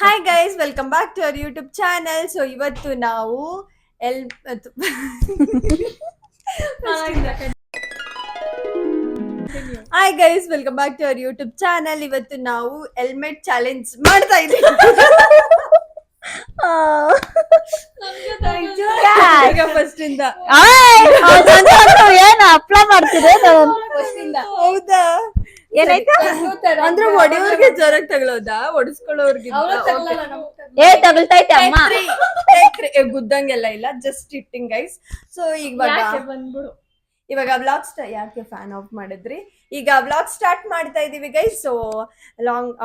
Hi guys, welcome back to our YouTube channel. So ಇವತ್ತು ನಾವು ಎಲ್ hi guys, welcome back to our YouTube channel. ಇವತ್ತು ನಾವು helmet challenge ಮಾಡ್ತಾ ಇದ್ದೀವಿ. ಫಸ್ಟ್ ಇಂದ ಏನ್ ಅಪ್ಲೈ ಮಾಡ್ತಿದೆ ಹೌದಾ? ಏನಾಯ್ತು ಅಂದ್ರೆ ಹೊಡೆಯೋರ್ಗೆ ಜೋರಾಗಿ ತಗೊಳ್ಳೋದಾ, ಹೊಡಿಸ್ಕೊಳ್ಳೋರ್ಗೆ ತಗಲ್ತೈತೆ ಅಮ್ಮ ಗುದ್ದಂಗೆಲ್ಲ ಇಲ್ಲ, ಜಸ್ಟ್ ಇಟ್ಟಿಂಗ್ ಗೈಸ್. ಸೊ ಇವಾಗ ವ್ಲಾಗ್ ಯಾಕೆ ಫ್ಯಾನ್ ಆಫ್ ಮಾಡಿದ್ರಿ? ಈಗ ವ್ಲಾಗ್ ಸ್ಟಾರ್ಟ್ ಮಾಡ್ತಾ ಇದೀವಿ guys. So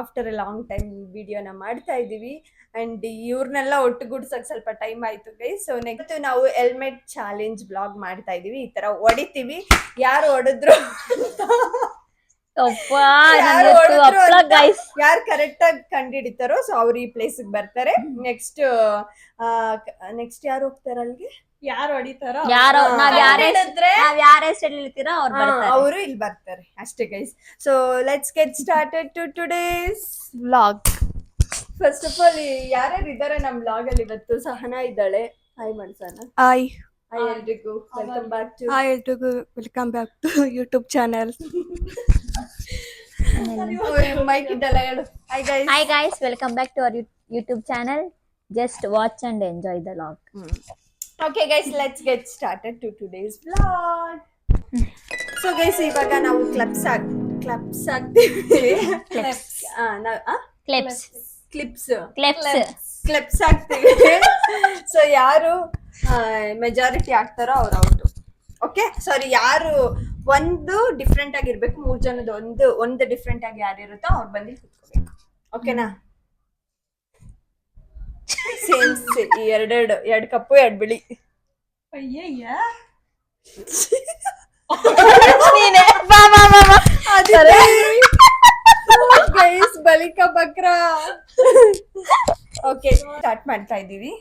after A long time ವಿಡಿಯೋನ ಮಾಡ್ತಾ ಇದೀವಿ ಅಂಡ್ ಇವ್ರನ್ನೆಲ್ಲ ಒಟ್ಟುಗೂಡ್ಸಕ್ ಸ್ವಲ್ಪ ಟೈಮ್ ಆಯ್ತು ಗೈಸ್. ಸೊ ನೆಕ್ಸ್ಟ್ ನಾವು ಹೆಲ್ಮೆಟ್ ಚಾಲೆಂಜ್ ವ್ಲಾಗ್ ಮಾಡ್ತಾ ಇದೀವಿ. ಈ ತರ ಹೊಡಿತೀವಿ, ಯಾರು ಹೊಡೆದ್ರು ಯಾರು ಕರೆಕ್ಟ್ ಆಗಿ ಕಂಡಿಡಿತಾರೋ ಸೊ ಅವ್ರು ಈ ಪ್ಲೇಸ್ ಬರ್ತಾರೆ. ನೆಕ್ಸ್ಟ್ ಯಾರು ಹೋಗ್ತಾರ ಅಲ್ಲಿಗೆ? ಯಾರು ಹೊಡಿತಾರೋ ಅವರು ಇಲ್ಲಿ ಬರ್ತಾರೆ ಅಷ್ಟೇ guys. So let's get started to today's vlog. First of all ಯಾರ್ಯಾರು ಇದ್ದಾರೆ ನಮ್ ವ್ಲಾಗ್ ಅಲ್ಲಿ ಇವತ್ತು? ಸಹನಾ ಇದ್ದಾಳೆ. ಹಾಯ್ ಮಾಡ್ಸೋಣ. ಹಾಯ್ ಎಲ್ರಿಗೂ welcome back to YouTube channel. Mic ಇದ್ದಲ್ಲ, ಹೇಳು. Hi guys, welcome back to our YouTube channel. Just watch and enjoy the vlog. Okay guys, let's get started to today's vlog. So guys, ಇವಾಗ ನಾವು clips ಹಾಕ್ತೀವಿ. So ಯಾರು majority ಆಗ್ತಾರೋ ಅವ್ರು out. Okay, ಸಾರಿ, ಯಾರು ಒಂದು different ಆಗಿರ್ಬೇಕು, 3 ಜನದ ಒಂದು ಡಿಫ್ರೆಂಟ್ ಆಗಿ ಯಾರು ಇರುತ್ತೋ ಅವ್ರು ಬಂದು ಕುತ್ಕೋಬೇಕು. ಓಕೆನಾ? ಸೇಮ್ ಎರಡು ಕಪ್ಪು 2 ಬಿಳಿ. ಗೈಸ್, ಬಳಿಕ ಬಕ್ರ. ಓಕೆ, ಸ್ಟಾರ್ಟ್ ಮಾಡ್ತಾ ಇದ್ದೀವಿ.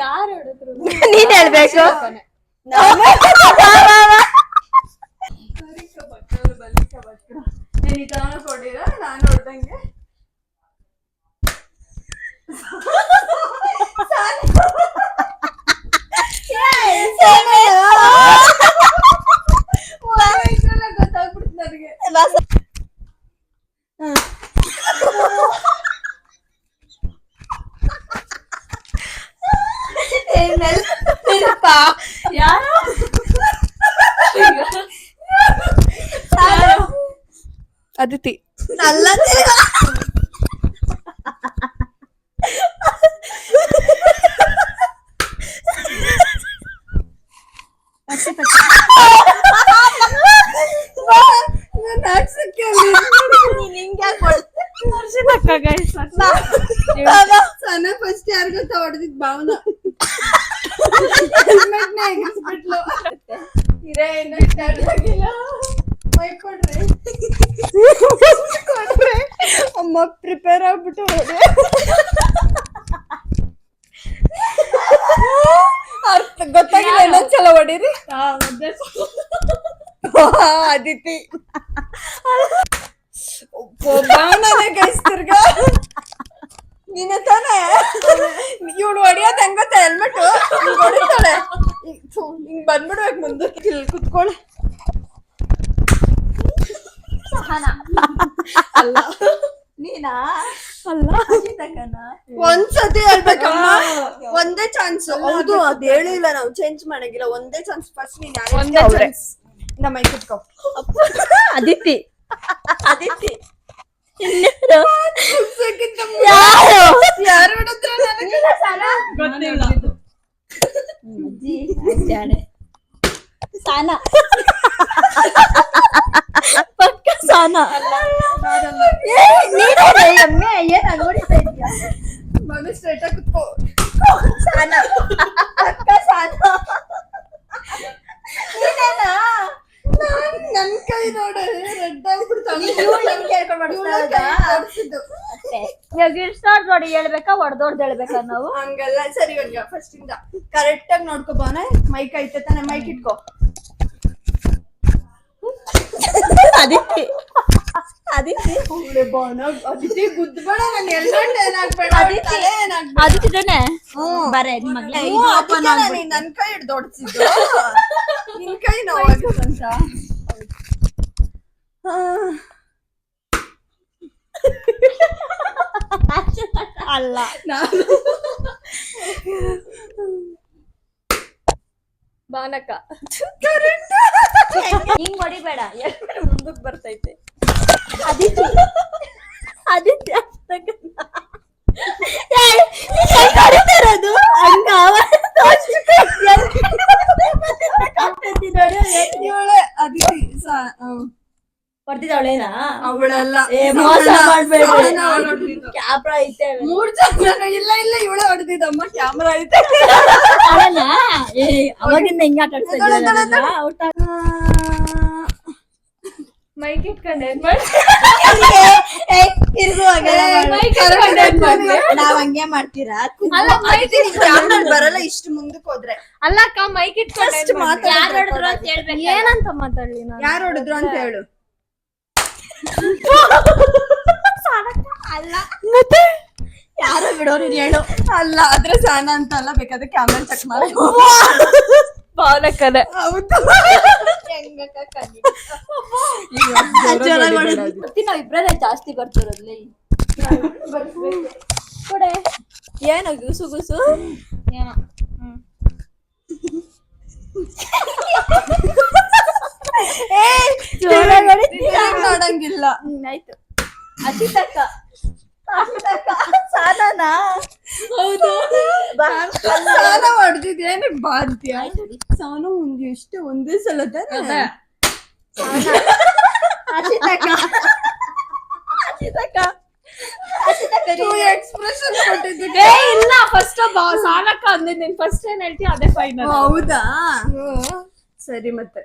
ಯಾರು ಹೊಡೆದ್ರು ನೀನ್ ಹೇಳ್ಬೇಕು. ಕೊಡಿರ, ನಾನು ಹೊಡ್ದಂಗೆ. ಗೊತ್ತಾಗ್ಬಿಡ್ತು ನನಗೆ. ಅದಿತಿ ಅಲ್ಲ, ಫಸ್ಟ್ ಯಾರು ಗೊತ್ತಾ ಹೊಡೆದಿದ್? ಭಾವನಾ ಹೆಲ್ಮೆಟ್ ನ ಎಗರಿಸ್ಬಿಟ್ಲು. ಕೊಡ್ರೆ ಅಮ್ಮ ಪ್ರಿಪೇರ್ ಆಗ್ಬಿಟ್ಟು ಗೊತ್ತಾಗಿಲ್ಲ. ಇನ್ನೊಂದ್ಸಲ ಹೊಡೀರಿ. ಅದಿತಿ ಭಾವನಾನೇ ಗೈಸ್. ತಿರ್ಗಾ ನೀನ ತಾನೆ ಇವಳು ಹೊಡಿಯೋದ್ ಹೆಂಗೊತ್ತ? ಹೆಲ್ಮೆಟ್ ಹೊಡಿತಾಳೆ, ಹಿಂಗ್ ಬಂದ್ಬಿಡ್ಬೇಕು ಮುಂದಕ್ಕೆ. ಇಲ್ಲಿ ಕುತ್ಕೊಳ್ಳ. ಅಲ್ಲ, ನೀನಾ? ಅಲ್ಲ, ಒಂದ್ಸತಿ ಹೇಳ್ಬೇಕಮ್ಮ, ಒಂದೇ ಚಾನ್ಸ್. ಹೌದು, ಅದ್ ಹೇಳಿಲ್ಲ, ನಾವು ಚೇಂಜ್ ಮಾಡಂಗಿಲ್ಲ. ಒಂದೇ ಚಾನ್ಸ್. ಫಸ್ಟ್ ನೀನ್ ನಮ್ಮ ಮೈ ಕುತ್ಕೋ. ಅದಿತಿ ಯಾರು ಹೊಡೆದ್ರು ನನಗೆ ಗೊತ್ತಿಲ್ಲ. ಸಾನಾ ಪಕ್ಕ ಸಾನಾ. ಮಗು ಸ್ಟ್ರೈಟ್ ಆಗಿ ಕುತ್ಕೋ. ಸಾನಾ ಪಕ್ಕ ಸಾನಾ. ನನ್ ಕೈ ನೋಡ ರೆಡ್ ಆಗ್ಬಿಡ್ತಾಳೆ. ಸ್ಟಾರ್ಟ್ ನೋಡಿ ಹೇಳ್ಬೇಕಾ ಹೊಡೆದೊಡ್ದು ಹೇಳ್ಬೇಕಾ ನಾವು? ಹಂಗಲ್ಲ. ಸರಿ ಇವಾಗ ಫಸ್ಟ್ ಇಂದ ಕರೆಕ್ಟ್ ಆಗಿ ನೋಡ್ಕೊ ಬಾನೆ. ಮೈಕ್ ಐತೆ ತಾನೆ, ಮೈಕ್ ಇಟ್ಕೋ. ಅದಿತಿ ಅದಿತಿ ಗುದ್ಬೇಡ, ನಾನು ಹೆಲ್ಮೆಟ್ ಏನಾಗ್ಬೇಡ, ತಲೆ ಏನಾಗ್ಬೇಡ. ಅದಿತಿದೇನೆ ಬರೇ ನನ್ ಕೈ ಹಿಡ್ದು ಹೊಡ್ಸಿದ್ದು, ನಿನ್ ಕೈ ನೋವಾಗುತ್ತಂತ. ಅಲ್ಲ ಬಾನಕ ಹಿಂಗ್ ಹೊಡಿಬೇಡ, ಮುಂದಕ್ ಬರ್ತೈತೆ. ಆದಿತ್ಯ ಇವಳೆ ಅದಿತಿ ಹೊಡೆದಿದ್ದಾಳೇನಾ? ಅವಳಲ್ಲ, ಮೋಸ ಮಾಡ್ಬೇಡ್ರಿ, ಕ್ಯಾಮ್ರಾ ಐತೆ. 3 ಜನ ಇಲ್ಲ ಇವಳೆ ಹೊಡೆದಿದ್ದಮ್ಮ, ಕ್ಯಾಮ್ರಾ ಐತೆ. ಅವಾಗಿಂದ ಹಿಂಗ ಆಟ ಔಟ್. ಮೈಕ್ ಇಟ್ಕೊಂಡೆ ನಾವ್ ಹಂಗೆ ಮಾಡ್ತೀರಾ? ಬರಲ್ಲ ಇಷ್ಟು ಮುಂದಕ್ಕೆ ಹೋದ್ರೆ. ಅಲ್ಲಕ್ಕ ಮೈಕ್ ಇಟ್ಕೊಂಡು ಏನಂತ ಮಾತಾಡ್ಲಿ ನಾನು? ಯಾರು ಹೊಡೆದ್ರು ಅಂತ ಹೇಳು. ಅಲ್ಲ ಮತ್ತೆ ಯಾರೋ ಬಿಡೋರು ಹೇಳು. ಅಲ್ಲ ಆದ್ರೆ ಸಾನ ಅಂತ ಅಲ್ಲ, ಬೇಕಾದ್ರೆ ಕ್ಯಾಮ್ರಾ ಚೆಕ್ ಮಾಡಿ. ಬಾಲಕನೆ ಹೌದು, ನಾವ್ ಇಬ್ರೇ ಜಾಸ್ತಿ ಬರ್ತಿರೋದ್ಲಿ. ಕೊಡೆ ಏನೋ ಗುಸು ಗುಸು ಏನೋ. ನೋಡಂಗಿಲ್ಲ. ಆಯ್ತು. ಅಚಿತಕ್ಕ ಸಾನನಾ? ಹೌದು. ಸಾನ ಹೊಡೆದಿದ್ ಏನಕ್ಕೆ ಬಾ ಅಂತೀಯ? ಸಾನ ಎಷ್ಟು ಒಂದೇ ಸಲ ತಾನೆ. ಎಕ್ಸ್ಪ್ರೆಷನ್ ಕೊಟ್ಟಿದ್ದೆ. ಇಲ್ಲ ಫಸ್ಟ್ ಸಾಲಕ್ಕ ಅಂದಿದ್ ನೀನ್ ಫಸ್ಟ್ ಏನ್ ಹೇಳ್ತಿ ಅದೇ ಫೈನಲ್. ಹೌದಾ? ಸರಿ ಮತ್ತೆ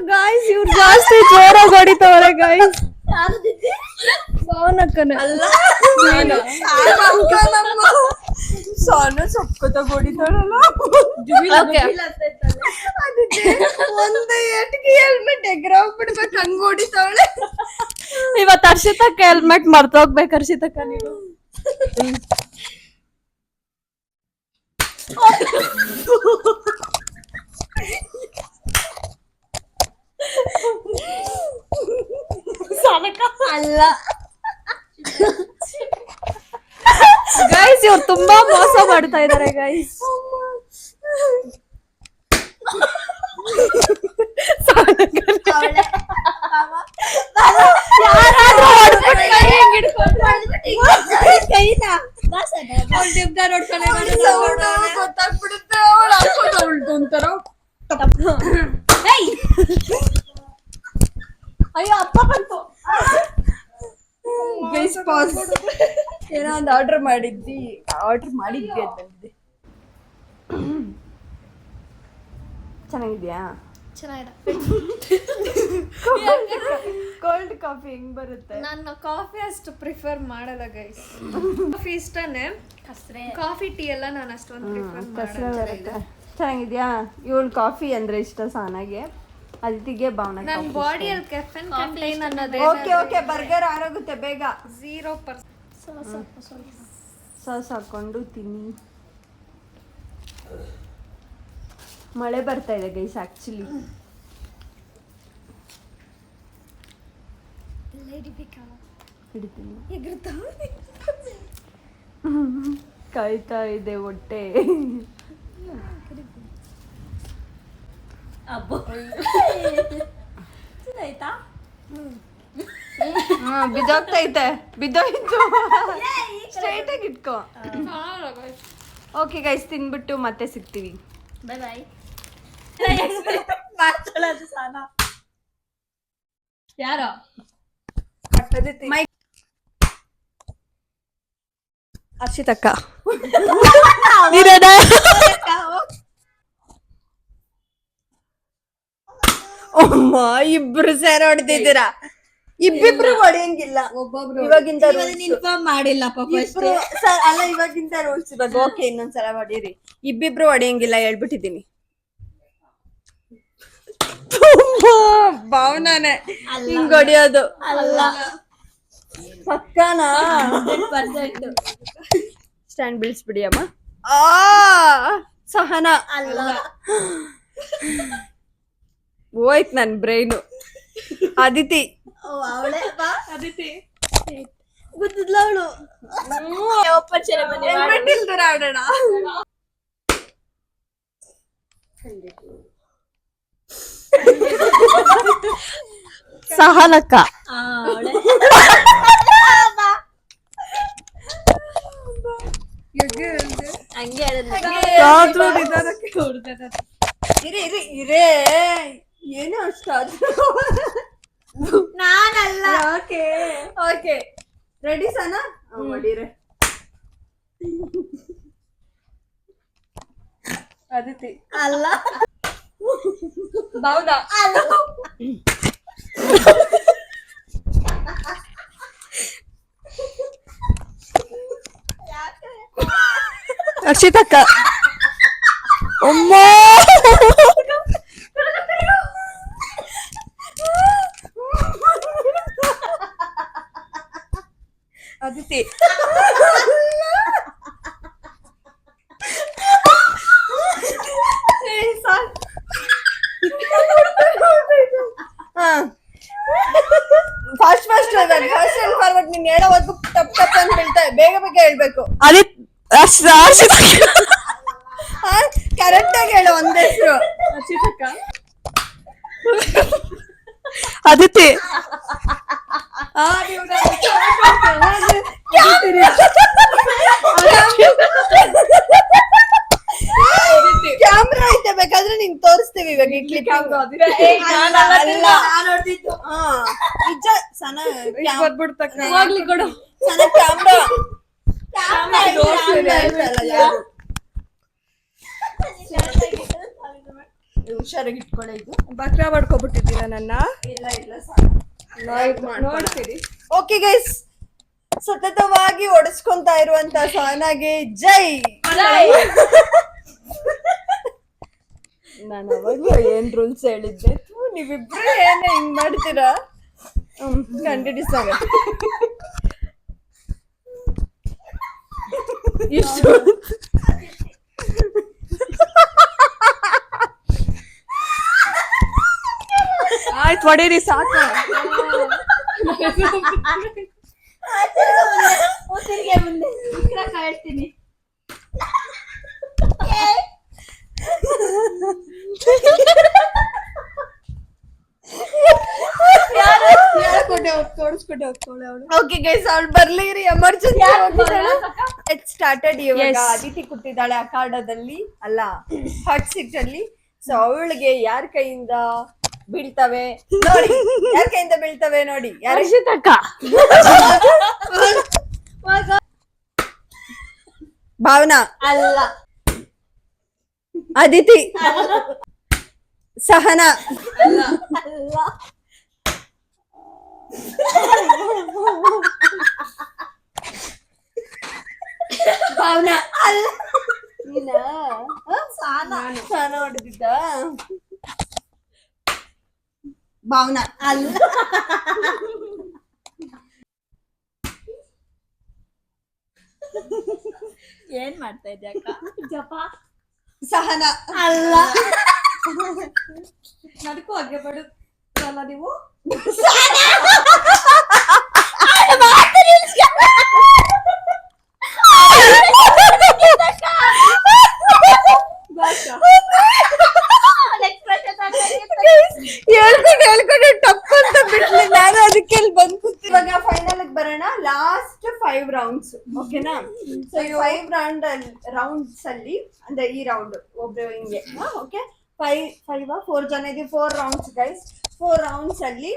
ಗಾಯ್ಸ್ ಇವ್ರು ಜಾಸ್ತಿ ಜೋರಾಗಿ ಹೊಡಿತವ್ರೆ ಗಾಯ್ಸ್. ಸೌನಕ್ಕನೆ ಅಲ್ಲ, ಸಾನ ಸೊಪ್ಪತ ಹೊಡಿತಾಳಲ್ಲ. ಒಂದೇ ಏಟಿಗೆ ಹೆಲ್ಮೆಟ್ ಎಗ್ರಾಗ್ಬಿಡ್ಬೇಕು, ಹಂಗ ಹೊಡಿತಾವಳೆ. ಇವತ್ತು ಹರ್ಷಿತಕ್ಕ ಹೆಲ್ಮೆಟ್ ಮರ್ತೋಗ್ಬೇಕು. ಹರ್ಷಿತಕ್ಕ ನೀನು ಅಲ್ಲ ಗೈಸ್ ಇವ್ರು ತುಂಬಾ ಮೋಸ ಮಾಡ್ತಾ ಇದಾರೆ ಗೈಸ್. ಗೊತ್ತಾಗ್ಬಿಡುತ್ತೆ ಅವಳು ಹಾಕೋದು ಒಂಥರ. ಅಯ್ಯೋ ಅಪ್ಪ ಬಂತು. Guys pass. ಏನೋ ಒಂದು ಆರ್ಡರ್ ಮಾಡಿದ್ವಿ ಅಂತ ಬಂದಿದೆ. ಚೆನ್ನಾಗಿದ್ಯಾ? ಕೋಲ್ಡ್ ಕಾಫಿ ಹೆಂಗ್ ಬರುತ್ತೆ? ನಾನು ಕಾಫಿ ಅಷ್ಟು ಪ್ರಿಫರ್ ಮಾಡಲ್ಲ ಗೈಸ್. ಕಾಫಿ ಇಷ್ಟನೇ, ಕಾಫಿ ಟೀ ಎಲ್ಲ ನಾನು ಅಷ್ಟೊಂದು ಪ್ರಿಫರ್ ಮಾಡಲ್ಲ. ಚೆನ್ನಾಗಿದ್ಯಾ? ಇವಳು ಕಾಫಿ ಅಂದ್ರೆ ಇಷ್ಟ ಸಾನಾಗೆ, ಅದಿತಿಗೆ ಭಾವನ. ನನ್ನ ಬಾಡಿಯಲ್ಲಿ ಕೆಫೆನ್ ಕಂಟೈನ್ ಅನ್ನೋದೇ ಓಕೆ ಬರ್ಗರ್ ಆರೋಗುತ್ತೆ ಬೇಗ. 0% ಸಾಸ್ ಹಾಕೊಂಡು ತಿನ್ನಿ. ಮಳೆ ಬರ್ತಾ ಇದೆ ಗೈಸ್ ಆಕ್ಚುಲಿ. ಹಿಡಿತೀನಿ. ಕಾಯ್ತಾ ಇದೆ ಹೊಟ್ಟೆ. ಆಯ್ತಾ? ಬಿದ್ದೋಗ್ತೈತೆ, ಬಿದ್ದೋಯ್ತು. ಸ್ಟ್ರೈಟ್ ಆಗಿ ಇಟ್ಕೋ. ಓಕೆ ಗೈಸ್, ತಿನ್ಬಿಟ್ಟು ಮತ್ತೆ ಸಿಗ್ತೀವಿ. Bye bye. ಮಾಡ್ಕೊಳ್ಳೋದು ಸಾನ. ಯಾರೋ ಹರ್ಷಿತಕ್ಕ ಅಮ್ಮ ಇಬ್ರು ಸೇರಿ ಹೊಡೆದಿದ್ದೀರಾ. ಇಬ್ಬಿಬ್ರು ಹೊಡೆಯಂಗಿಲ್ಲ, ಇವಾಗಿಂದ ಇನ್ಫಾರ್ಮ್ ಮಾಡಿಲ್ಲ ಪಾಪ ಅಲ್ಲ ಇವಾಗಿಂದ ರೂಲ್ಸ್ ಇವಾಗ. ಓಕೆ, ಇನ್ನೊಂದ್ಸಲ ಹೊಡೀರಿ. ಇಬ್ಬಿಬ್ರು ಹೊಡೆಯಂಗಿಲ್ಲ ಹೇಳ್ಬಿಟ್ಟಿದೀನಿ. ಭಾವನಾನೆ ಹಿಂಗ್ ಹೊಡಿಯೋದು ಅಲ್ಲ. ಪಕ್ಕನಾ? 100% ಸ್ಟ್ಯಾಂಡ್ ಬೀಳ್ಸ್ಬಿಡಿ ಅಮ್ಮ. ಸಹನ ಅಲ್ಲ. ಹೋಯ್ತು ನನ್ ಬ್ರೈನು. ಅದಿತಿ ಅವಳೆ ಅದಿತಿ ಗೊತ್ತಿದ್ಲ ಅವಳು. ಓಪನ್ ಸೆರೆಮನಿ ಬಿಟ್ಟಿಲ್ದರ ಆಡೋಣ. ಸಹನಕ್ಕ ಅವಳೆ ಹಂಗೆ ಇರೇ ಇರೇ ಇರೇ ಏನೋ ಅಷ್ಟಾದ್ರು. ನಾನಲ್ಲ. ಓಕೆ ಓಕೆ, ರೆಡಿ ಸನ? ಹೊಡೀರೆ. ಅದಿತಿ ಅಲ್ಲ. ಭಾವನಾ ಅಲ್ಲ. ಹರ್ಷಿತಕ್ಕ. ಅಮ್ಮ Aditi fast fast fast and forward. ನೀನ್ ಹೇಳೋವರೆಗೂ ತಪ್ಪು ತಪ್ಪು ಅಂತ ಬೀಳ್ತಾರೆ. ಬೇಗ ಬೇಗ ಹೇಳ್ಬೇಕು. ಕರೆಕ್ಟ್ ಆಗಿ ಹೇಳು ಒಂದ್ ಹೆಸರು. ಅದಿತಿ ಕ್ಯಾಮ್ರಾ ಐತೆ, ಬೇಕಾದ್ರೆ ನಿಂಗ್ ತೋರಿಸ್ತೀವಿ ಇವಾಗ. ನಿಜ ಸನ ಕೊಡು. ಸನ ಕ್ಯಾಮ್ರಾ ಹುಷಾರಾಗಿ ಇಟ್ಕೊಳ್ಳಿ. ಇದು ಬಕ್ರಾ ಮಾಡ್ಕೊಬಿಟ್ಟಿದ್ದೀರಾ ನನ್ನ? ಇಲ್ಲ ಇಲ್ಲ ನೋಡ್ತೀರಿ. ಓಕೆ ಗೈಸ್, ಸತತವಾಗಿ ಒಡಿಸ್ಕೊಂತ ಇರುವಂತ ಸಹನಾಗೆ ಜೈ. ನಾನು ಅವಾಗ್ಲೂ ಏನ್ ರೂಲ್ಸ್ ಹೇಳಿದ್ದೆ. ನೀವಿಬ್ರು ಏನ ಹಿಂಗ್ ಮಾಡ್ತೀರಾ? ಕಂಟಿನ್ಯೂಸ್ ಆಗ ಇಷ್ಟು ಆಯ್ತು, ಹೊಡೀರಿ ಸಾಕು. ತಿರ್ಗೆ ಮುಂದೆ ಹೇಳ್ತೀನಿ. ಓಕೆ ಗೈಸ್, ಅವಳು ಬರ್ಲಿರಿ. Emergency it started. ಇವಾಗ ಅದಿತಿ ಕೂತಿದ್ದಾಳೆ ಅಖಾಡದಲ್ಲಿ, ಅಲ್ಲ ಹಾಟ್ ಸೀಟ್ ಅಲ್ಲಿ. ಸೊ ಅವಳಿಗೆ ಯಾರ ಕೈಯಿಂದ ಬೀಳ್ತವೆ ನೋಡಿ, ಯಾರ ಕೈಯಿಂದ ಬೀಳ್ತವೆ ನೋಡಿ. ಹರ್ಷಿತಕ್ಕ. ಭಾವನಾ ಅಲ್ಲ. ಅದಿತಿ ಸಹನ ಅಲ್ಲ. ಭಾವನಾ ಅಲ್ಲ. ಸ್ನಾನ ಹೊಡೆದಿದ್ದ ಭಾವನಾ ಅಲ್ಲ. ಏನ್ ಮಾಡ್ತಾ ಇದ್ದೆ ಅಕ್ಕ? ಜಪ. ಸಹನ ಅಲ್ಲ. ನದಕ್ಕೂ ಹಾಗೆ ಬಡುತ್ತಲ್ಲ ನೀವು. ಹೇಳ್ಕೊಂಡು ಟಪ್ ಅಂತ ಬಿಟ್ಲಿ. ನಾನು ಅದಕ್ಕೆ ಬಂದ್ ಕೂತಿ. ಇವಾಗ ಫೈನಲ್ ಬರೋಣ. ಲಾಸ್ಟ್ 5 ರೌಂಡ್ಸ್, ಓಕೆನಾ? ಸೊ ಈ 5 ರೌಂಡ್ಸ್ ಅಲ್ಲಿ, ಅಂದ್ರೆ ಈ ರೌಂಡ್ ಒಬ್ರು ಹಿಂಗೆ, ಓಕೆ? 4 ಜನ ಇದೀವಿ. 4 ರೌಂಡ್ಸ್ ಗೈಸ್. 4 ರೌಂಡ್ಸ್ ಅಲ್ಲಿ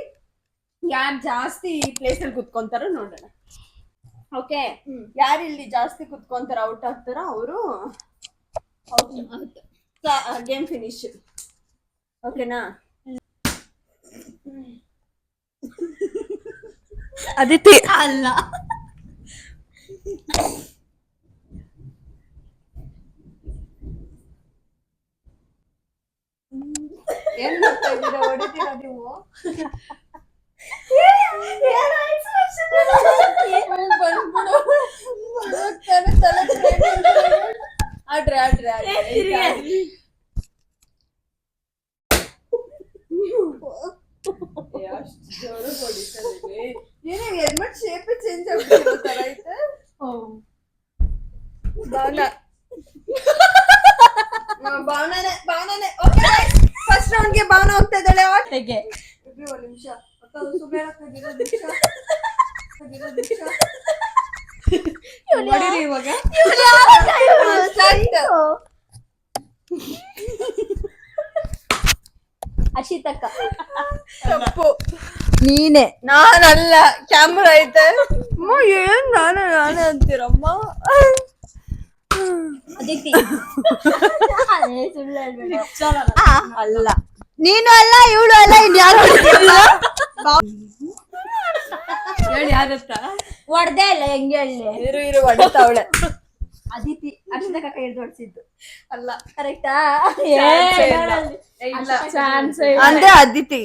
ಯಾರು ಜಾಸ್ತಿ ಈ ಪ್ಲೇಸ್ ಅಲ್ಲಿ ಕುತ್ಕೊಂತಾರೋ ನೋಡೋಣ. ಓಕೆ, ಯಾರು ಇಲ್ಲಿ ಜಾಸ್ತಿ ಕುತ್ಕೊಂತಾರ ಔಟ್ ಆಗ್ತಾರ ಅವರು ಗೇಮ್ ಫಿನಿಶ್. ಓಕೆನಾ? ಅದಿತಿ ಅಲ್ಲ, ಏನ್ ಮಾಡ್ತಾ ಇದ್ದೀರಾ? ಹೊಡಿತೀರಾ ನೀವು? ಆಡ್ರಿ ಆಡ್ರಿ ಹೆಲ್ಮೆಟ್ ಶೇಪ್ ಚೇಂಜ್ ಆಗ್ಬಿಟ್ಟಿರೋ ತರ ಐತೆ. ಭಾವನಾನೆ ಫಸ್ಟ್ ರೌಂಡ್ಗೆ ಭಾವನಾ ಹೋಗ್ತಾ ಇದ್ದಾಳೆ. ಒಂದ್ ನಿಮಿಷ ಇವಾಗ ಅಶಿತಕ್ಕ ತಪ್ಪು, ನೀನೆ. ನಾನಲ್ಲ, ಕ್ಯಾಮ್ರಾ ಐತೆ. ಏನ್ ನಾನೇ ಅಂತೀರಮ್ಮ. ಅದಿತಿ ಅಲ್ಲ, ನೀನು ಅಲ್ಲ, ಇವಳು ಅಲ್ಲ, ಇನ್ಯಾರು ಹೇಳಿ ಯಾರತ್ತ ಹೊಡ್ದೇ ಇಲ್ಲ. ಹೆಂಗೆ ಹೇಳಿ? ಇರು ಹೊಡಿತಾವಳೆ. ಅದಿತಿ ಅರ್ಶಿತಕ್ಕ ಕೈ ಹಿಡ್ದು ಹೊಡ್ಸಿದ್ದು ಅಲ್ಲ, ಕರೆಕ್ಟಾ? ಅಂದ್ರೆ ಅದಿತಿ.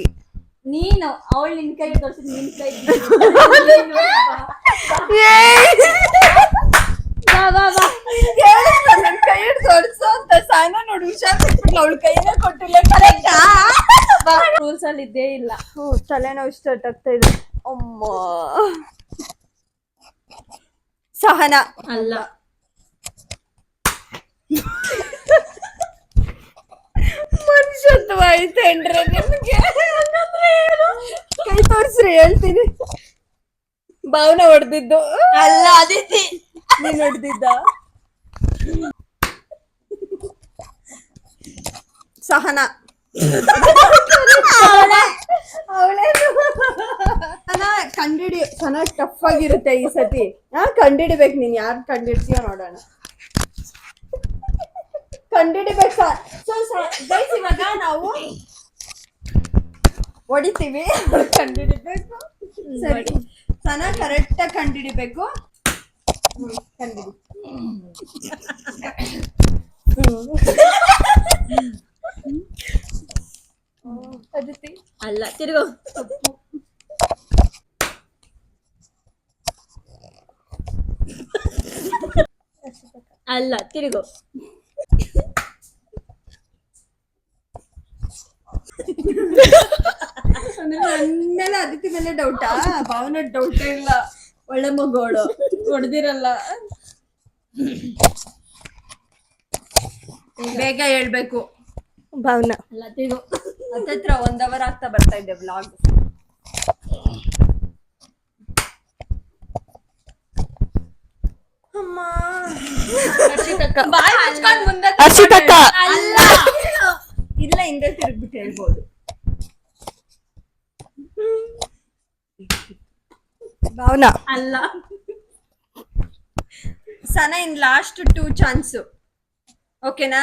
ನೀನು ಅವಳು ನಿನ್ ಕೈ ತೋರಿಸಿದ್ ನಿನ್ ಕೈ ನನ್ ಕೈ ತೋರ್ಸು ಅಂತ ಸಾನ ನೋಡಿ ಹುಷಾರ್ ಬಿಟ್ಬಿಟ್ಲು. ಅವಳ ಕೈನ ಕೊಟ್ಟಿಲ್ಲ. ಕರೆಕ್ಟಾ? ರೂಲ್ಸ್ ಅಲ್ಲಿ ಇದ್ದೇ ಇಲ್ಲ. ತಲೆನೋವು ಸ್ಟಾರ್ಟ್ ಆಗ್ತಾ ಇದೆ. ಅಮ್ಮ. ಸಹನ ಅಲ್ಲ. ಮನುಷ್ಯತ್ವ ಐತೇನ್ರಿ ನಿಮ್ಗೆ? ಕೈ ತೋರ್ಸ್ರಿ ಹೇಳ್ತೀನಿ. ಭಾವನ ಹೊಡೆದಿದ್ದು ಅಲ್ಲ, ಅದಿತಿ. ನೀನ್ ಹೊಡೆದಿದ್ದ? ಸಹನ. ಕಂಡಿಡಿ ಚೆನ್ನಾಗಿ ಟಫ್ ಆಗಿರುತ್ತೆ ಈ ಸತಿ. ಕಂಡಿಡಿಬೇಕು. ನೀನ್ ಯಾರು ಕಂಡಿಡ್ತೀಯ ನೋಡೋಣ. ಕಂಡಿಡಿಬೇಕು. ಗೈಸ್ ಇವಾಗ ನಾವು ಹೊಡಿತೀವಿ, ಕಂಡಿಡಿಬೇಕು. ಸರಿ, ಚೆನ್ನಾಗಿ ಕರೆಕ್ಟ್ ಆಗಿ ಕಂಡಿಡಿಬೇಕು. ಕಂಡಿಡಿ. ಅದಿತಿ ಅಲ್ಲ. ತಿರುಗು. ಅಲ್ಲ. ತಿರುಗು. ನನ್ಮೇಲೆ ಅದಿತಿ ಮೇಲೆ ಡೌಟಾ? ಭಾವನ ಡೌಟೇ ಇಲ್ಲ. ಒಳ್ಳೆ ಮಗೋಳು, ಹೊಡೆದಿರಲ್ಲ. ಬೇಗ ಹೇಳ್ಬೇಕು. ಭಾವನಾ ಅಲ್ಲ. ತಿರುಗು. ಹತ್ತತ್ರ 1 hour ಆಗ್ತಾ ಬರ್ತಾ ಇದೆ ವ್ಲಾಗ್. ಅಮ್ಮ. ಹರ್ಷಿತಕ್ಕ ಅಲ್ಲ. ಇಲ್ಲ, ಹಿಂದೆ ತಿರುಗ್ಬಿಟ್ಟು ಹೇಳ್ಬೋದು. ಭಾವನಾ ಅಲ್ಲ. ಸನ ಇನ್ ಲಾಸ್ಟ್ 2 ಚಾನ್ಸ್. ಓಕೆನಾ?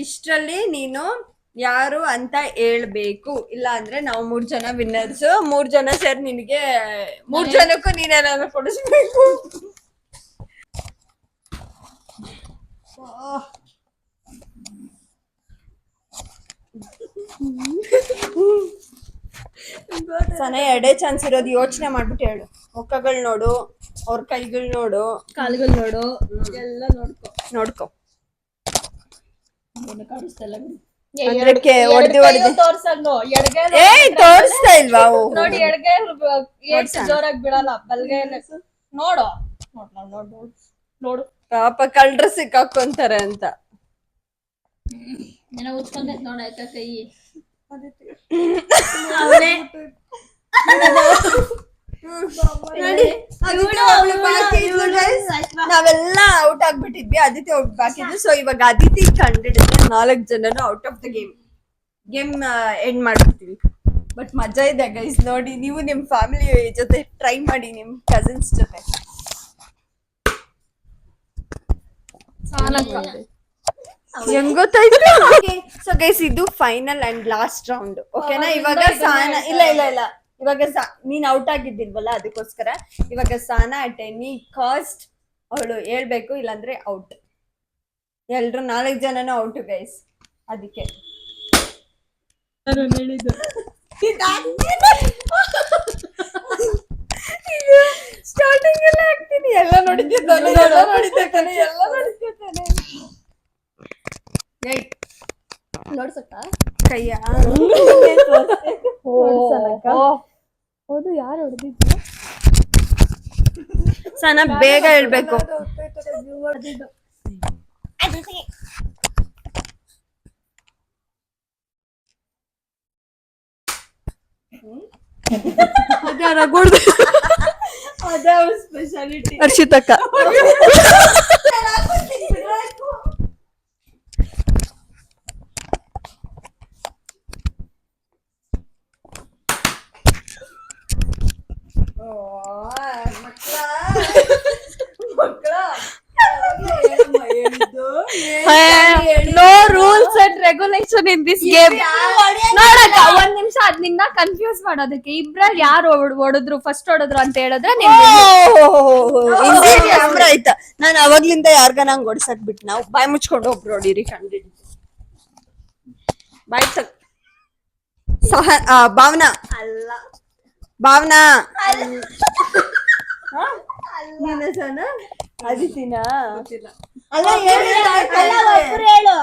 ಇಷ್ಟರಲ್ಲಿ ನೀನು ಯಾರು ಅಂತ ಹೇಳ್ಬೇಕು. ಇಲ್ಲ ಅಂದ್ರೆ ನಾವು 3 ಜನ ವಿನ್ನರ್ಸ್. 3 ಜನ ಸೇರಿ ನಿನಗೆ 3 ಜನಕ್ಕೂ ನೀನೇನಾದ್ರು ಕೊಡಿಸ್ಬೇಕು. ಸನ 2 ಚಾನ್ಸ್ ಇರೋದು. ಯೋಚನೆ ಮಾಡ್ಬಿಟ್ಟು ಹೇಳು. ಮುಖಗಳು ನೋಡು, ಅವ್ರ ಕೈಗಳು ನೋಡು, ಕಾಲುಗಳು ನೋಡು, ಎಲ್ಲ ನೋಡ್ಕೊ. ಅಂದ್ರಕ್ಕೆ ಹೊಡೆದು ತೋರ್ಸಂಗು. ತೋರಿಸ್ತಾ ಇಲ್ವಾ? ನೋಡಿ, ಎಡಗೈ ಜೋರಾಗಿ ಬಿಡಲ್ಲ, ಬಲ್ಗೈ ನೋಡು. ನೋಡು ಪಾಪ ಕಳ್ರ ಸಿಕ್ಕಾಕೊಂತಾರೆ ಅಂತ. ಉಚ್ಕೊಂಡೈತ್ ನೋಡ ಕೈ. ನಾವೆಲ್ಲ ಔಟ್ ಆಗ್ಬಿಟ್ಟಿದ್ವಿ. ಅದಿತಿ ಔಟ್ ಬಾಕಿದ್ವಿ. ಸೊ ಇವಾಗ ಅದಿತಿ ಕಂಡಿಡಿದ್ರೆ 4 ಜನನು out of the game end ಮಾಡ್ಬಿಡ್ತೀವಿ. ಬಟ್ ಮಜಾ ಇದೆ ಗೈಸ್. ನೋಡಿ, ನೀವು ನಿಮ್ ಫ್ಯಾಮಿಲಿ ಜೊತೆ ಟ್ರೈ ಮಾಡಿ, ನಿಮ್ ಕಸಿನ್ಸ್ ಜೊತೆ. ಹೆಂಗ್ ಗೊತ್ತಾಯ್ತು? ಸೊ ಗೈಸ್ ಇದು ಫೈನಲ್ ಅಂಡ್ ಲಾಸ್ಟ್ ರೌಂಡ್ ಓಕೆನಾ? ಇವಾಗ ಸಹನಾ ಇಲ್ಲ ಇವಾಗ ನೀನ್ ಔಟ್ ಆಗಿದ್ದಿಲ್ವಲ್ಲ ಅದಕ್ಕೋಸ್ಕರ ಇವಾಗ ಸಹನಾ ಅಟ್ ಎನಿ ಕಾಸ್ಟ್ ಅವಳು ಹೇಳ್ಬೇಕು, ಇಲ್ಲಾಂದ್ರೆ ಔಟ್. ಎಲ್ರು 4 ಜನನು ಔಟ್ ಗೈಸ್. ಅದಕ್ಕೆ ಸ್ಟಾರ್ಟಿಂಗ್ ಎಲ್ಲ ಆಗ್ತೀನಿ, ಎಲ್ಲ ನೋಡಿದ್ದಾನೆ ನೋಡ್ಸಕ್ಕ ಕೈಯ ಹೌದು, ಯಾರು ಹೊಡೆದಿದ್ದು? ಸನ ಬೇಗ ಹೇಳ್ಬೇಕು. ಅದೇ ಅವ್ರ ಸ್ಪೆಷಾಲಿಟಿ. ಹರ್ಷಿತಕ್ಕ no rules and regulation in this game. ನೋಡಕ್ಕ ಒಂದ್ ನಿಮಿಷ ಅದ್ ನಿಮ್ನ ಕನ್ಫ್ಯೂಸ್ ಮಾಡೋದಕ್ಕೆ ಇಬ್ರಲ್ಲಿ ಯಾರು ಹೊಡೆದ್ರು ಫಸ್ಟ್ ಹೊಡೆದ್ರು ಅಂತ ಹೇಳಿದ್ರೆ ಕ್ಯಾಮ್ರಾ ಆಯ್ತಾ? ನಾನು ಅವಾಗ್ಲಿಂದ ಯಾರ್ಗ ನಂಗೆ ಹೊಡ್ಸಕ್ ಬಿಟ್ಟು ನಾವು ಬಾಯ್ ಮುಚ್ಕೊಂಡು ಒಬ್ರು ಹೊಡೀರಿ ಕಂಡಿ ಬಾಯ್ ತಕ್ ಭಾವನಾ ಅಲ್ಲ ಭಾವನಾ ಸಹನಾ ಅದಿತಿನಾ ಅಲ್ಲ ಹೇಳು.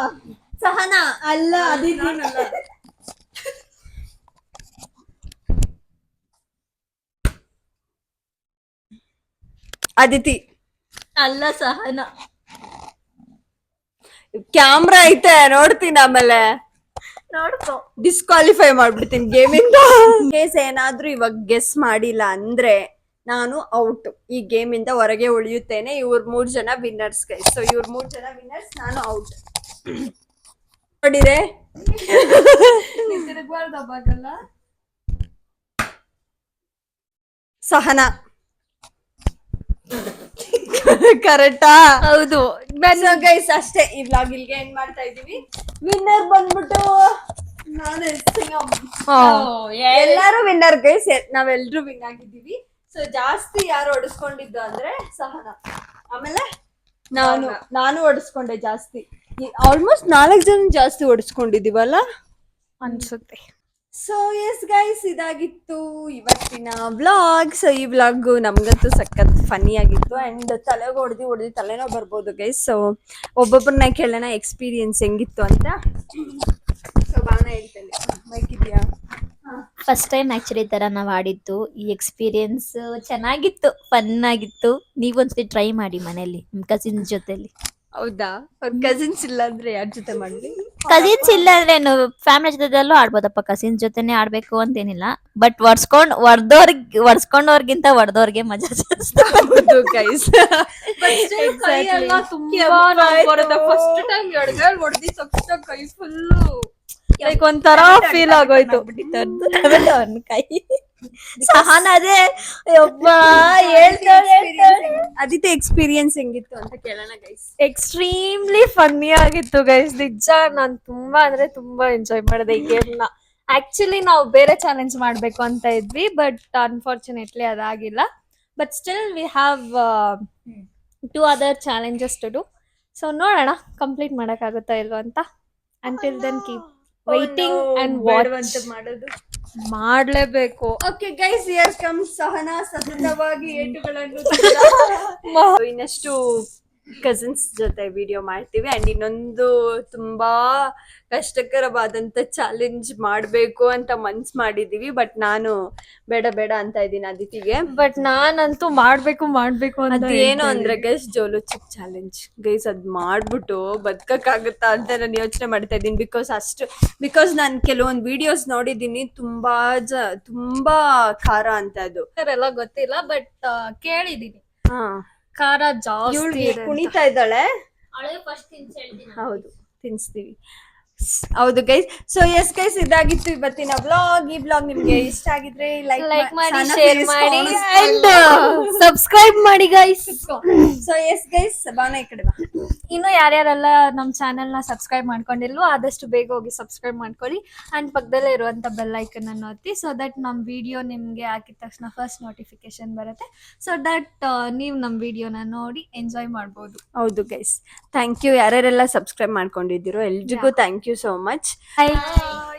ಸಹನಾ ಅಲ್ಲ ಅದಿತಿ ಅದಿತಿ ಅಲ್ಲ ಸಹನಾ. ಕ್ಯಾಮ್ರಾ ಐತೆ ನೋಡ್ತೀನಿ, ಆಮೇಲೆ ನೋಡ್ಕೊ. ಡಿಸ್ಕ್ವಾಲಿಫೈ ಮಾಡ್ಬಿಡ್ತೀನಿ ಗೇಮಿಂದ. ಕೇಸ್ ಏನಾದ್ರೂ ಇವಾಗ ಗೆಸ್ ಮಾಡಿಲ್ಲ ಅಂದ್ರೆ ನಾನು ಔಟ್, ಈ ಗೇಮ್ ಇಂದ ಹೊರಗೆ ಉಳಿಯುತ್ತೇನೆ. ಇವ್ರ 3 ಜನ ವಿನ್ನರ್ಸ್ ಗೈಸ್. ಸೊ ಇವ್ರ 3 ಜನ ವಿನ್ನರ್ಸ್, ನಾನು ಔಟ್. ನೋಡಿರೆ ಸಹನಾ ಕರೆಕ್ಟಾ? ಹೌದು. ಗೈಸ್ ಅಷ್ಟೇ, ಈ ವ್ಲಾಗ್ ಇಲ್ಲಿಗೆ ಎಂಡ್ ಮಾಡ್ತಾ ಇದೀವಿ. ವಿನ್ನರ್ ಬಂದ್ಬಿಟ್ಟು ನಾನೇ. ಎಲ್ಲಾರು ವಿನ್ನರ್ ಗೈಸ್, ನಾವೆಲ್ರು ವಿನ್ ಆಗಿದ್ದೀವಿ. ಸೊ ಜಾಸ್ತಿ ಯಾರು ಹೊಡಿಸ್ಕೊಂಡಿದ್ದು ಅಂದ್ರೆ ಸಹನಾ, ಆಮೇಲೆ ನಾನು ಹೊಡಿಸ್ಕೊಂಡೆ ಜಾಸ್ತಿ. ಆಲ್ಮೋಸ್ಟ್ 4 ಜನ ಜಾಸ್ತಿ ಹೊಡಿಸ್ಕೊಂಡಿದೀವಲ್ಲ ಅನ್ಸುತ್ತೆ. ಸೊ ಎಸ್ ಗೈಸ್, ಇದಾಗಿತ್ತು ಇವತ್ತಿನ ವ್ಲಾಗ್. ಸೊ ಈ ವ್ಲಾಗ್ ನಮ್ಗಂತೂ ಸಖತ್ ಫನ್ನಿ ಆಗಿತ್ತು ಅಂಡ್ ತಲೆಗೆ ಹೊಡೆದು ತಲೆನೋ ಬರ್ಬೋದು ಗೈಸ್. ಸೊ ಒಬ್ಬೊಬ್ಬರನ್ನ ಕೇಳೋಣ ಎಕ್ಸ್ಪೀರಿಯನ್ಸ್ ಹೆಂಗಿತ್ತು ಅಂತ. ಸೊ ಭಾವನಾ ಹೇಳ್ತೇನೆ, ಮೈಕ್ ಇದೆಯಾ? ಫಸ್ಟ್ ಟೈಮ್ ಆಕ್ಚುಲಿ ಈ ತರ ನಾವ್ ಆಡಿದ್ದು. ಈ ಎಕ್ಸ್ಪೀರಿಯನ್ಸ್ ಚೆನ್ನಾಗಿತ್ತು, ಫನ್ ಆಗಿತ್ತು. ನೀವೊಂದ್ಸತಿ ಟ್ರೈ ಮಾಡಿ ಮನೇಲಿ ನಿಮ್ ಕಸಿನ್ಸ್ ಜೊತೆಲಿ. ಹೌದಾ? ಅವ್ರ ಕಸಿನ್ಸ್ ಇಲ್ಲ ಅಂದ್ರೆ ಯಾರ ಜೊತೆ ಮಾಡ್ಲಿ? ಕಸಿನ್ಸ್ ಇಲ್ಲ ಅಂದ್ರೆ ಫ್ಯಾಮಿಲಿ ಜೊತೆದಲ್ಲೂ ಆಡ್ಬೋದಪ್ಪ. ಕಸಿನ್ಸ್ ಜೊತೆನೆ ಆಡ್ಬೇಕು ಅಂತೇನಿಲ್ಲ, ಬಟ್ ವರ್ಸ್ಕೊಂಡವ್ರಿಗಿಂತ ಹೊಡೆದವ್ರಿಗೆ ಮಜಾ ಜಾಸ್ತಿ. ಹೌದು ಗೈಸ್. ಫಸ್ಟ್ ಟೈಮ್ ಎಡಗಲ್ ಹೊಡೆದಿ ತಕ್ಷಣ ಕೈ ಫುಲ್ಲು ಲೈಕ್ ಒಂಥರ ಫೀಲ್ ಆಗೋಯ್ತು. ಕೈ ಸಹನ ಅದೇ ಒಬ್ಬ ಅದಿತಿ ಎಕ್ಸ್ಪೀರಿಯನ್ಸ್ ಹೆಂಗಿತ್ತು ಅಂತ ಕೇಳೋಣ ಗೈಸ್. ಎಕ್ಸ್ಟ್ರೀಮ್ಲಿ ಫನ್ನಿ ಆಗಿತ್ತು ಗೈಸ್. ನಿಜ ನಾನ್ ತುಂಬಾ ಅಂದ್ರೆ ತುಂಬಾ ಎಂಜಾಯ್ ಮಾಡಿದೆ ಈ ಗೇಮ್ ನ. ಆಕ್ಚುಲಿ ನಾವು ಬೇರೆ ಚಾಲೆಂಜ್ ಮಾಡ್ಬೇಕು ಅಂತ ಇದ್ವಿ, ಬಟ್ ಅನ್ಫಾರ್ಚುನೇಟ್ಲಿ ಅದಾಗಿಲ್ಲ. But still we have 2 other challenges to do. So ನೋಡೋಣ ಕಂಪ್ಲೀಟ್ ಮಾಡಕ್ಕಾಗುತ್ತಾ ಇಲ್ವಾ ಅಂತ. Until then keep waiting and watch. ಮಾಡೋದು ಮಾಡ್ಲೇಬೇಕು. Okay guys, here comes Sahana ಸತತವಾಗಿ ಏಟುಗಳನ್ನು ಇನ್ನಷ್ಟು ಕಸಿನ್ಸ್ ಜೊತೆ ವಿಡಿಯೋ ಮಾಡ್ತೀವಿ. ಅಂಡ್ ಇನ್ನೊಂದು ತುಂಬಾ ಕಷ್ಟಕರವಾದಂತ ಚಾಲೆಂಜ್ ಮಾಡ್ಬೇಕು ಅಂತ ಮನ್ಸ್ ಮಾಡಿದೀವಿ. ಬಟ್ ನಾನು ಬೇಡ ಅಂತ ಇದ್ದೀನಿ ಅದಿತಿಗೆ. ಬಟ್ ನಾನಂತೂ ಮಾಡ್ಬೇಕು ಅಂತ ಅದೇನು ಅಂದ್ರೆ ಗೈಸ್, ಜೋಲು ಚಿಕ್ ಚಾಲೆಂಜ್ ಗೈಸ್. ಅದ್ ಮಾಡ್ಬಿಟ್ಟು ಬದುಕಕ್ಕಾಗತ್ತಾ ಅಂತ ನಾನು ಯೋಚನೆ ಮಾಡ್ತಾ ಇದ್ದೀನಿ. ಬಿಕಾಸ್ ನಾನು ಕೆಲವೊಂದು ವಿಡಿಯೋಸ್ ನೋಡಿದೀನಿ, ತುಂಬಾ ಖಾರ ಅಂತ. ಅದು ಎಲ್ಲ ಗೊತ್ತಿಲ್ಲ, ಬಟ್ ಕೇಳಿದೀನಿ ಹಾ ಖಾರ ಜಾಸ್ತಿ ಇದೆ ಅಂತ. ಕುಣಿತಾ ಇದ್ದಾಳೆ. ಹೌದು, ತಿನ್ಸ್ತೀವಿ. ಹೌದು ಗೈಸ್. ಸೊ ಎಸ್ ಗೈಸ್, ಇದಾಗಿತ್ತು ಇವತ್ತಿನ ವ್ಲಾಗ್. ಈ ವ್ಲಾಗ್ ನಿಮ್ಗೆ ಇಷ್ಟ ಆಗಿದ್ರೆ ಲೈಕ್ ಮಾಡಿ, ಶೇರ್ ಮಾಡಿ ಅಂಡ್ ಸಬ್ಸ್ಕ್ರೈಬ್ ಮಾಡಿ guys. So yes guys, Bhavana ಈ ಕಡೆ ಬಾ. ಇನ್ನು ಯಾರ್ಯಾರೆಲ್ಲ ನಮ್ಮ ಚಾನೆಲ್ ನ ಸಬ್ಸ್ಕ್ರೈಬ್ ಮಾಡ್ಕೊಂಡಿಲ್ವೋ ಆದಷ್ಟು ಬೇಗ ಹೋಗಿ ಸಬ್ಸ್ಕ್ರೈಬ್ ಮಾಡ್ಕೊಳ್ಳಿ ಅಂಡ್ ಪಕ್ಕದಲ್ಲೇ ಇರುವಂತ ಬೆಲ್ ಐಕನ್ ಅನ್ನು ಒತ್ತಿ, ಸೊ ದಟ್ ನಮ್ಮ ವಿಡಿಯೋ ನಿಮ್ಗೆ ಹಾಕಿದ ತಕ್ಷಣ ಫಸ್ಟ್ ನೋಟಿಫಿಕೇಶನ್ ಬರುತ್ತೆ, ಸೊ ದಟ್ ನೀವು ನಮ್ಮ ವಿಡಿಯೋನ ನೋಡಿ ಎಂಜಾಯ್ ಮಾಡ್ಬೋದು. ಹೌದು ಗೈಸ್, ಥ್ಯಾಂಕ್ ಯು ಯಾರ್ಯಾರೆಲ್ಲ ಸಬ್ಸ್ಕ್ರೈಬ್ ಮಾಡ್ಕೊಂಡಿದ್ದೀರೋ ಎಲ್ರಿಗೂ thank you so much. Bye.